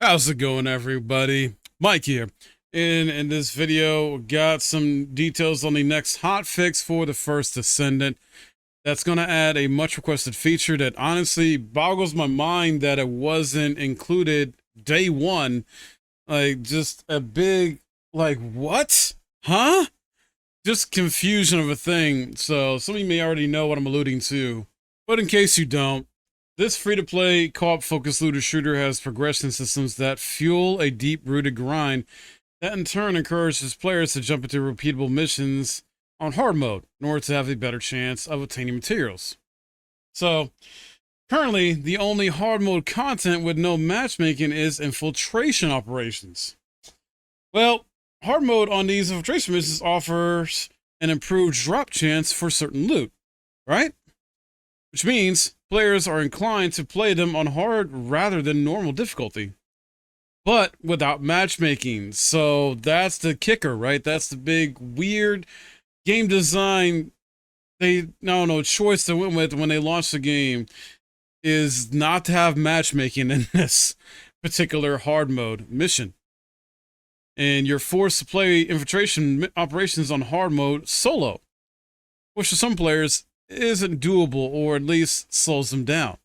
How's it going, everybody? Mike here. In this video, got some details on the next hotfix for the first Descendant. That's going to add a much requested feature that honestly boggles my mind that it wasn't included day one. Like, just a big, like, what? Huh? Just confusion of a thing. So some of you may already know what I'm alluding to. But in case you don't, this free-to-play co-op-focused looter shooter has progression systems that fuel a deep-rooted grind that in turn encourages players to jump into repeatable missions on hard mode in order to have a better chance of obtaining materials. So, currently, the only hard mode content with no matchmaking is infiltration operations. Well, hard mode on these infiltration missions offers an improved drop chance for certain loot, right? Which means players are inclined to play them on hard rather than normal difficulty, but without matchmaking. So that's the kicker, right? That's the big weird game design choice they went with when they launched the game, is not to have matchmaking in this particular hard mode mission. And you're forced to play infiltration operations on hard mode solo, which for some players isn't doable, or at least slows them down.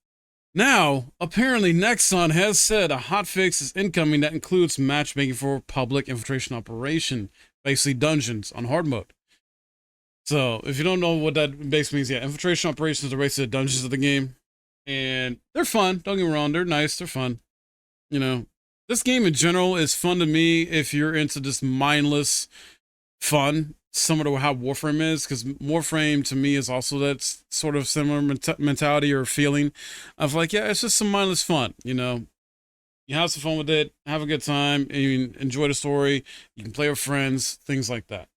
Now, apparently Nexon has said a hotfix is incoming that includes matchmaking for public infiltration operation, basically dungeons on hard mode. So, if you don't know what that basically means, yeah, infiltration operations are basically the dungeons of the game. And they're fun, don't get me wrong, they're nice, they're fun. You know, this game in general is fun to me if you're into just mindless fun, similar to how Warframe is, because Warframe to me is also that sort of similar mentality or feeling of like, yeah, it's just some mindless fun, you know. You have some fun with it, have a good time, and you enjoy the story. You can play with friends, things like that.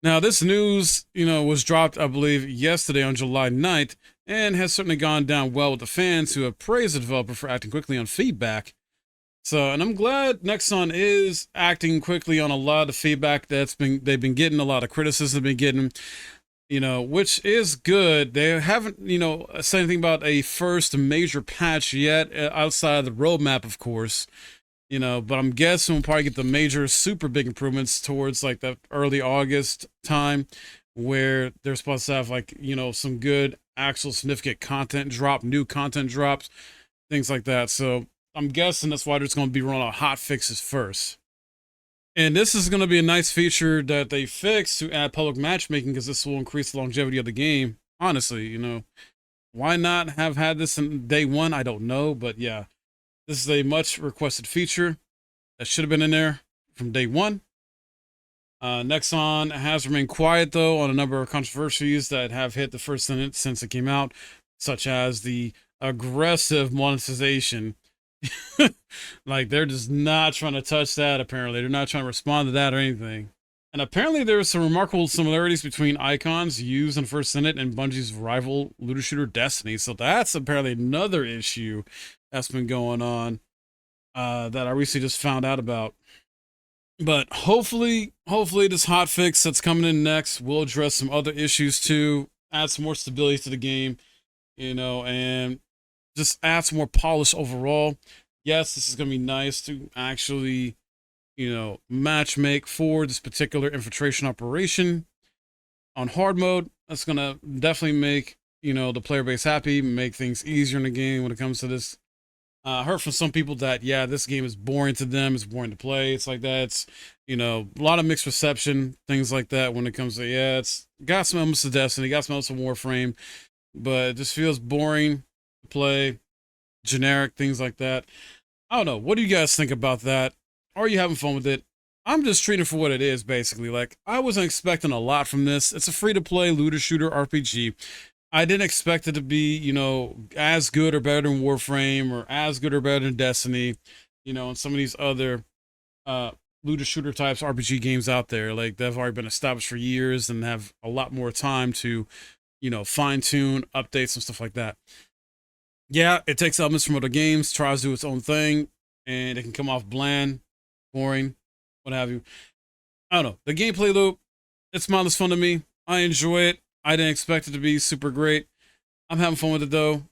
Now, this news, was dropped, I believe, yesterday on July 9th, and has certainly gone down well with the fans who have praised the developer for acting quickly on feedback. So, and I'm glad Nexon is acting quickly on a lot of feedback they've been getting, a lot of criticism they've been getting, which is good. They haven't, said anything about a first major patch yet, outside of the roadmap, of course, but I'm guessing we'll probably get the major super big improvements towards like the early August time, where they're supposed to have like, some good actual significant content drop, new content drops, things like that. So I'm guessing that's why there's going to be rolling out hot fixes first. And this is going to be a nice feature that they fix to add public matchmaking, because this will increase the longevity of the game. Honestly, why not have had this in day one? I don't know, but yeah, this is a much requested feature that should have been in there from day one. Nexon has remained quiet, though, on a number of controversies that have hit the first Senate since it came out, such as the aggressive monetization. Like, they're just not trying to touch that, apparently. They're not trying to respond to that or anything. And apparently there are some remarkable similarities between icons used in First Senate and Bungie's rival looter shooter Destiny. So that's apparently another issue that's been going on, that I recently just found out about. But hopefully this hotfix that's coming in next will address some other issues too, add some more stability to the game, and just add some more polish overall. Yes, this is going to be nice to actually, match make for this particular infiltration operation on hard mode. That's going to definitely make, the player base happy, make things easier in the game when it comes to this. I heard from some people that, yeah, this game is boring to them. It's boring to play. It's like that. It's, a lot of mixed reception, things like that when it comes to, yeah, it's got some elements of Destiny, got some elements of Warframe, but it just feels boring to play, generic, things like that. I don't know. What do you guys think about that? Are you having fun with it? I'm just treating it for what it is, basically. Like, I wasn't expecting a lot from this. It's a free-to-play looter shooter RPG. I didn't expect it to be, as good or better than Warframe, or as good or better than Destiny, and some of these other looter shooter types RPG games out there. Like, they've already been established for years and have a lot more time to, fine tune, updates, and stuff like that. Yeah, it takes elements from other games, tries to do its own thing, and it can come off bland, boring, what have you. I don't know. The gameplay loop, it's mindless fun to me. I enjoy it. I didn't expect it to be super great. I'm having fun with it, though,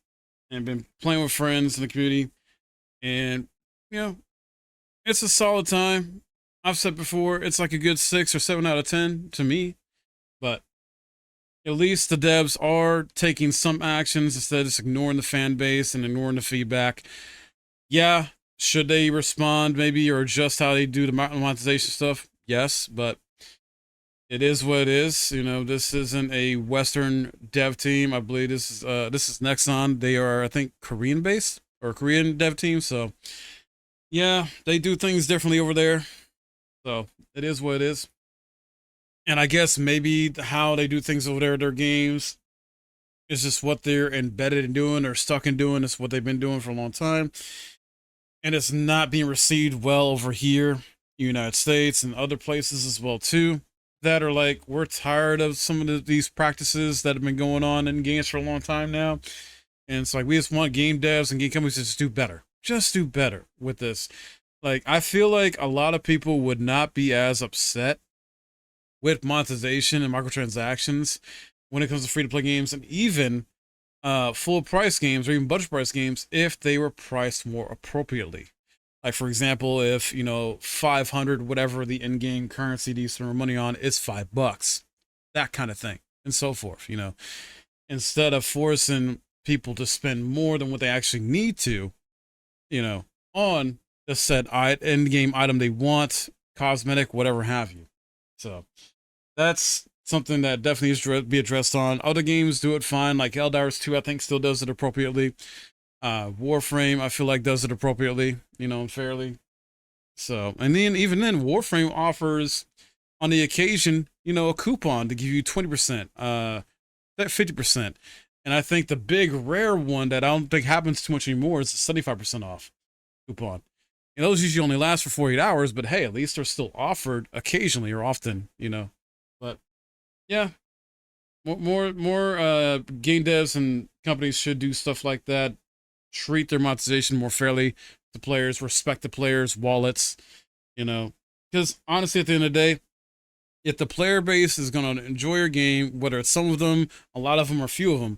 and been playing with friends in the community. And, It's a solid time. I've said before, it's like a good 6 or 7 out of 10 to me, but at least the devs are taking some actions instead of just ignoring the fan base and ignoring the feedback. Yeah, should they respond maybe or adjust how they do the monetization stuff? Yes, but it is what it is. You know, this isn't a Western dev team. I believe this is Nexon. They are, I think, Korean based or Korean dev team. So yeah, they do things differently over there. So it is what it is. And I guess maybe how they do things over there, their games, is just what they're embedded in doing or stuck in doing. It's what they've been doing for a long time. And it's not being received well over here, United States and other places as well too. That are like, we're tired of some of these practices that have been going on in games for a long time now. And it's like, we just want game devs and game companies to just do better. Just do better with this. Like, I feel like a lot of people would not be as upset with monetization and microtransactions when it comes to free-to-play games and even full-price games or even budget-price games if they were priced more appropriately. Like, for example, if, 500, whatever the in-game currency to spend money on is $5, that kind of thing, and so forth, instead of forcing people to spend more than what they actually need to, on the said end-game item they want, cosmetic, whatever have you. So that's something that definitely needs to be addressed on. Other games do it fine, like Helldivers 2, I think, still does it appropriately. Warframe, I feel like, does it appropriately, and fairly. So, and then even then, Warframe offers, on the occasion, a coupon to give you 20%, that 50%. And I think the big rare one that I don't think happens too much anymore is the 75% off coupon. And those usually only last for 48 hours, but hey, at least they're still offered occasionally or often, But yeah, more game devs and companies should do stuff like that. Treat their monetization more fairly to players, respect the players' wallets, because honestly, at the end of the day, if the player base is going to enjoy your game, whether it's some of them, a lot of them, or few of them,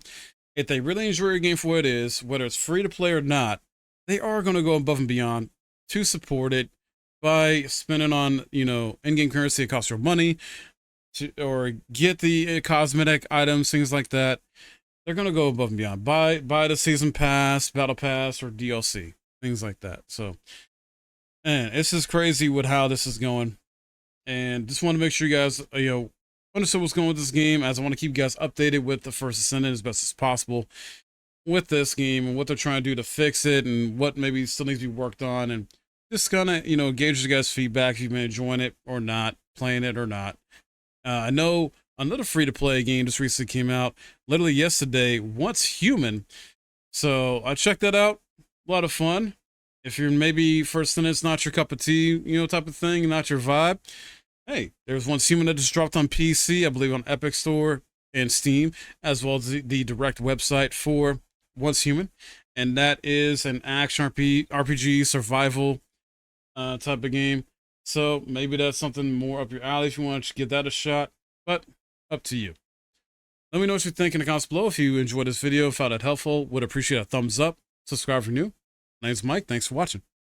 if they really enjoy your game for what it is, whether it's free to play or not, they are going to go above and beyond to support it by spending on, in-game currency that costs your money, or get the cosmetic items, things like that. They're going to go above and beyond. Buy the season pass, battle pass, or DLC, things like that. So, and it's just crazy with how this is going. And just want to make sure you guys, understand what's going on with this game, as I want to keep you guys updated with the first Descendant as best as possible with this game and what they're trying to do to fix it and what maybe still needs to be worked on. And just kind of, gauge you guys' feedback if you've been enjoying it or not, playing it or not. I know another free-to-play game just recently came out, literally yesterday, Once Human. So I checked that out. A lot of fun. If you're maybe first thing it's not your cup of tea, type of thing, not your vibe. Hey, there's Once Human that just dropped on PC, I believe on Epic Store and Steam, as well as the direct website for Once Human. And that is an action RPG survival type of game. So maybe that's something more up your alley if you want to give that a shot, but up to you. Let me know what you think in the comments below. If you enjoyed this video, found it helpful, would appreciate a thumbs up. Subscribe if you're new. My name's Mike. Thanks for watching.